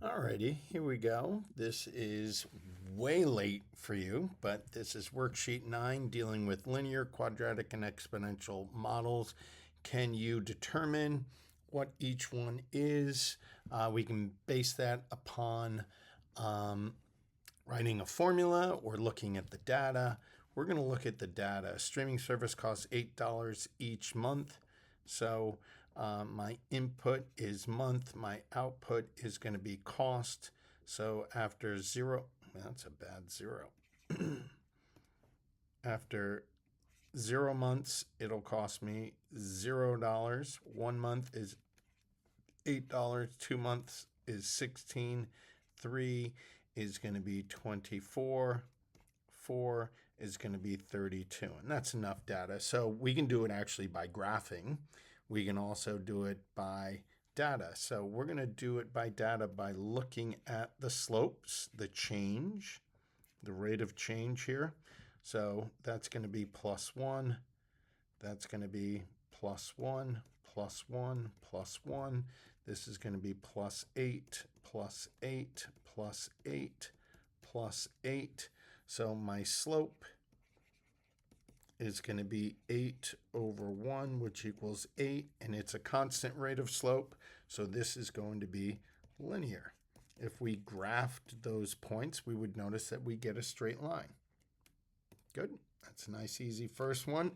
Alrighty, here we go. This is way late for you, but this is worksheet 9 dealing with linear, quadratic, and exponential models. Can you determine what each one is? We can base that upon writing a formula or looking at the data. We're going to look at the data. A streaming service costs $8 each month. So my input is month, my output is going to be cost. So after zero, that's a bad zero. After 0 months, it'll cost me $0. 1 month is $8. 2 months is 16. 3 is going to be 24. 4 is going to be 32. And that's enough data. So we can do it actually by graphing. We can also do it by data. So we're going to do it by data by looking at the slopes, the change, the rate of change here. So that's going to be +1. That's going to be +1, +1, +1. This is going to be +8, +8, +8, +8. So my slope is going to be 8/1, which equals 8, and it's a constant rate of slope, so this is going to be linear. If we graphed those points, we would notice that we get a straight line. Good. That's a nice, easy first one.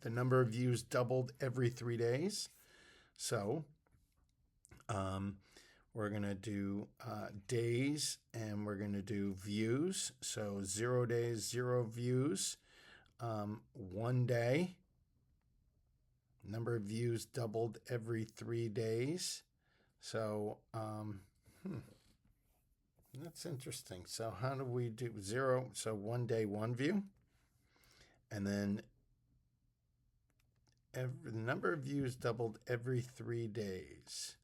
The number of views doubled every 3 days. So we're going to do days, and we're going to do views. So 0 days, 0 views. 1 day. Number of views doubled every 3 days. So that's interesting. So how do we do 0? So 1 day, 1 view. And then the number of views doubled every 3 days.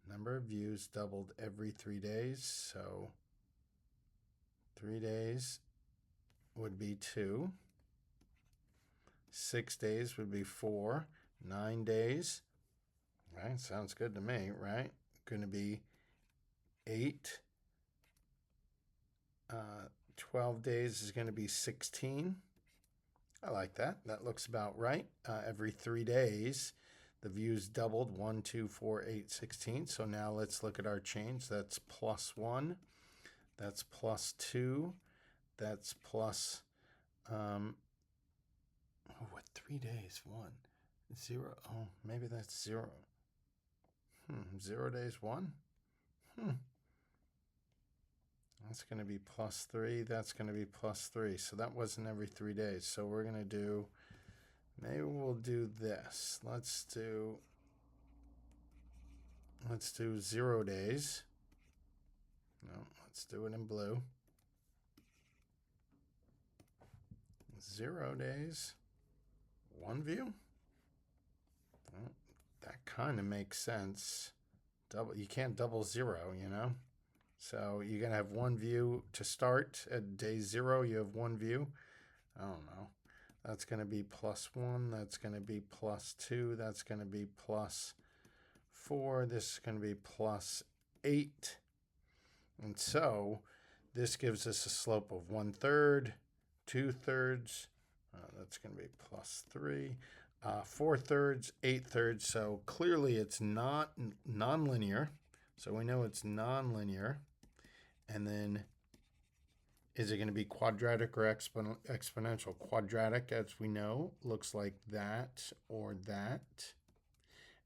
Number of views doubled every 3 days. So 3 days would be 2. 6 days would be 4. 9 days, right? Sounds good to me, right? Going to be 8. 12 days is going to be 16. I like that. That looks about right. Every 3 days, the views doubled. 1, 2, 4, 8, 16. So now let's look at our change. That's +1. That's +2. That's plus, what, 3 days? 1, 0. Oh, maybe that's 0. 0 days, 1. That's going to be +3. That's going to be +3. So that wasn't every 3 days. So we're going to do, maybe we'll do this. Let's do 0 days. No, let's do it in blue. 0 days, 1 view. Well, that kind of makes sense. You can't double 0, you know? So you're going to have 1 view to start. At day 0, you have 1 view. I don't know. That's going to be +1. That's going to be +2. That's going to be +4. This is going to be +8. And so this gives us a slope of 1/3, 2/3. That's going to be +3. 4/3, 8/3. So clearly it's not nonlinear. So we know it's nonlinear. And then is it going to be quadratic or exponential? Quadratic, as we know, looks like that or that.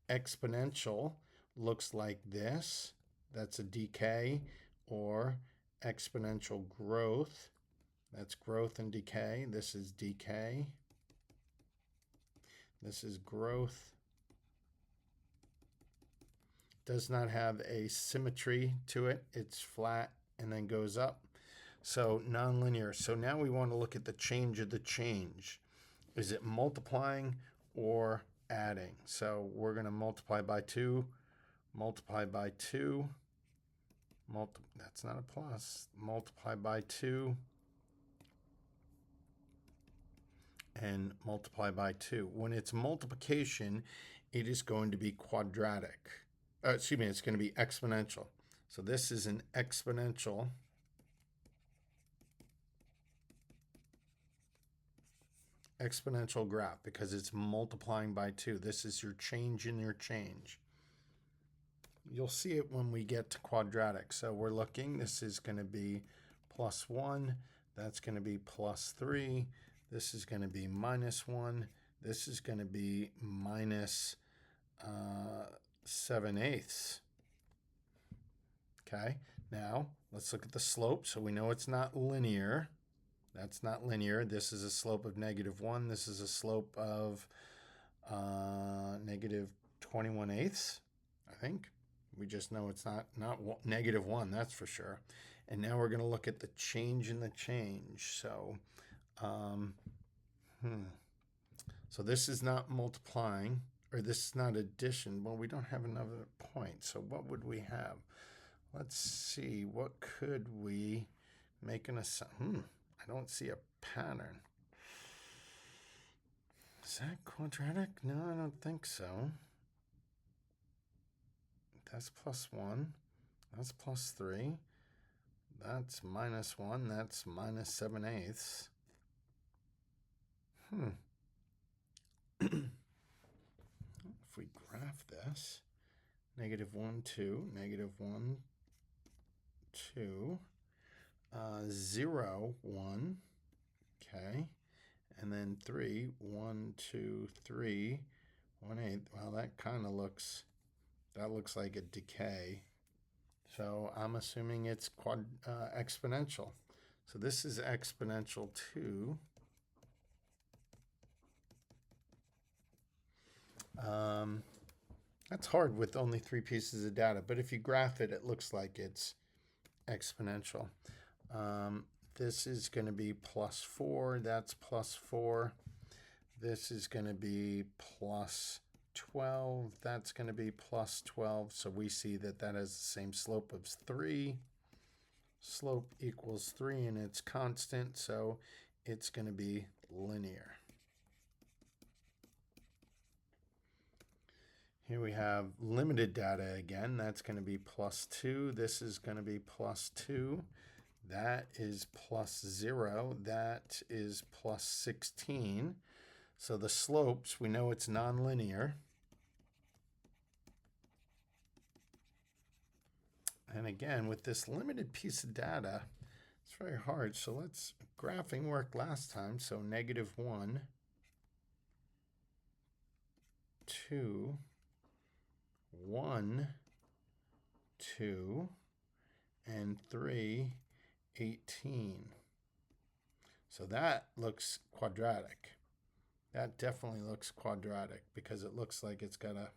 Exponential looks like this. That's a decay, or exponential growth. That's growth and decay. This is decay. This is growth. Does not have a symmetry to it. It's flat and then goes up. So nonlinear. So now we want to look at the change of the change. Is it multiplying or adding? So we're going to multiply by 2, multiply by 2, that's not a plus, multiply by 2, and multiply by 2. When it's multiplication, it is going to be quadratic. excuse me, it's going to be exponential. So this is an exponential graph because it's multiplying by 2. This is your change in your change. You'll see it when we get to quadratic. So we're looking, this is going to be plus 1. That's going to be plus 3. This is going to be minus 1. This is going to be minus 7/8. Okay, now let's look at the slope. So we know it's not linear. That's not linear. This is a slope of -1. This is a slope of -21/8, I think. We just know it's not -1, that's for sure. And now we're going to look at the change in the change. So, so this is not multiplying, or this is not addition. Well, we don't have another point. So what would we have? Let's see. What could we make an assumption? I don't see a pattern. Is that quadratic? No, I don't think so. That's plus 1. That's plus 3. That's minus 1. That's minus 7/8. If we graph this, -1, 2, -1, 2, 0, 1, okay, and then 3, 1, 2, 3, 1/8. Well, that kind of looks, that looks like a decay. So I'm assuming it's exponential. So this is exponential 2. That's hard with only 3 pieces of data, but if you graph it, it looks like it's exponential. This is going to be plus 4. That's plus 4. This is going to be plus 12. That's going to be plus 12. So we see that that has the same slope of 3. Slope equals 3 and it's constant, so it's going to be linear. Here we have limited data again. That's going to be plus 2. This is going to be plus 2. That is plus 0. That is plus 16. So the slopes, we know it's nonlinear. And again, with this limited piece of data, it's very hard. So let's, graphing worked last time. So -1, 2, 1, 2, and 3, 18. So that looks quadratic. That definitely looks quadratic because it looks like it's got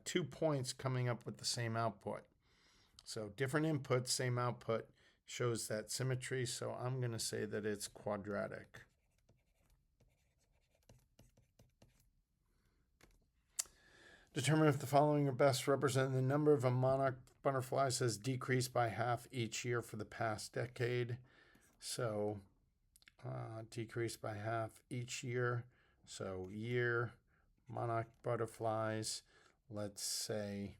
2 points coming up with the same output. So different inputs, same output, shows that symmetry. So I'm going to say that it's quadratic. Determine if the following are best represent the number of monarch butterflies has decreased by half each year for the past decade. So decreased by half each year. So year, monarch butterflies, let's say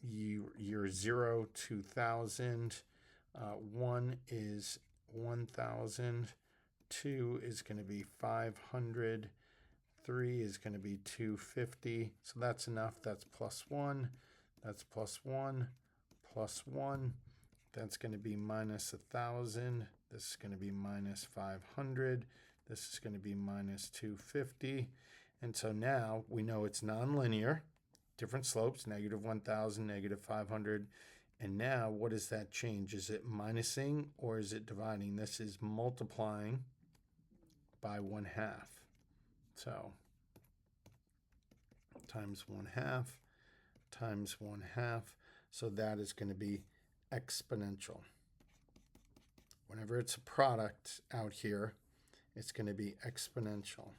year 0, 2000. 1 is 1000. 2 is going to be 500. 3 is going to be 250. So that's enough. That's plus 1. That's plus 1. Plus 1. That's going to be minus 1,000. This is going to be minus 500. This is going to be minus 250. And so now we know it's nonlinear. Different slopes, -1,000, -500. And now what does that change? Is it minusing or is it dividing? This is multiplying by 1/2. So times 1/2 times 1/2. So that is going to be exponential. Whenever it's a product out here, it's going to be exponential.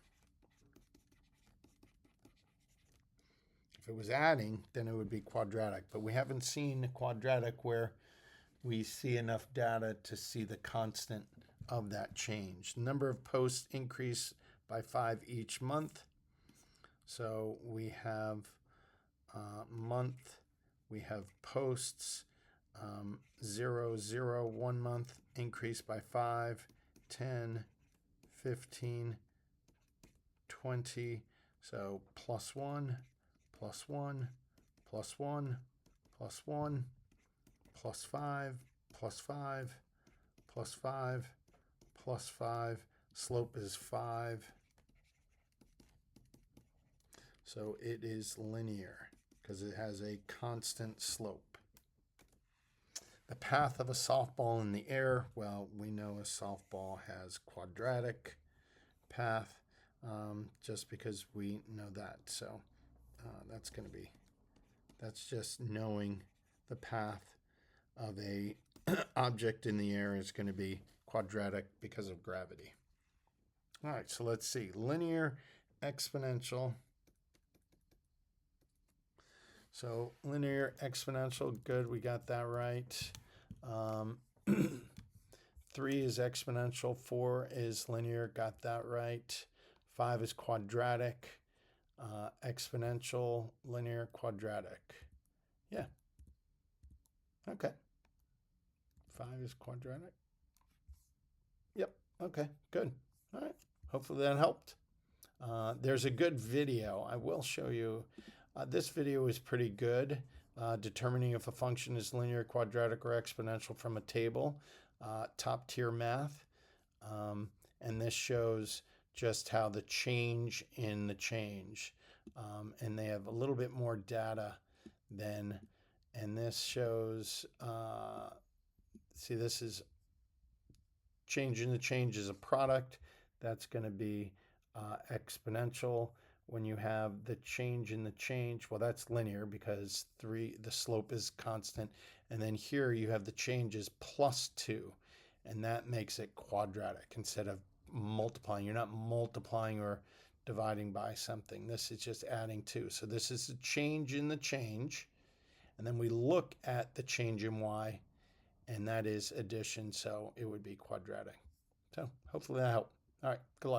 If it was adding, then it would be quadratic. But we haven't seen a quadratic where we see enough data to see the constant of that change. The number of posts increased by 5 each month. So we have month, we have posts, 0, 0, 1 month, increase by 5, 10, 15, 20. So plus 1, plus 1, plus 1, plus 1, plus 5, plus 5, plus 5, plus 5. Slope is 5. So it is linear because it has a constant slope. The path of a softball in the air, well, we know a softball has quadratic path just because we know that. So that's just knowing the path of a object in the air is going to be quadratic because of gravity. All right, so let's see. Linear, exponential. So linear, exponential, good, we got that right. 3 is exponential, 4 is linear, got that right. 5 is quadratic, exponential, linear, quadratic. Yeah. Okay. 5 is quadratic. Yep. Okay, good. All right. Hopefully that helped. There's a good video. I will show you. This video is pretty good. Determining if a function is linear, quadratic, or exponential from a table. Top tier math. And this shows just how the change in the change. And they have a little bit more data than, and this shows, see, this is change in the change is a product. That's going to be exponential. When you have the change in the change, well, that's linear because the slope is constant. And then here you have the changes plus 2, and that makes it quadratic instead of multiplying. You're not multiplying or dividing by something. This is just adding 2. So this is a change in the change. And then we look at the change in y, and that is addition. So it would be quadratic. So hopefully that helped. All right, good luck.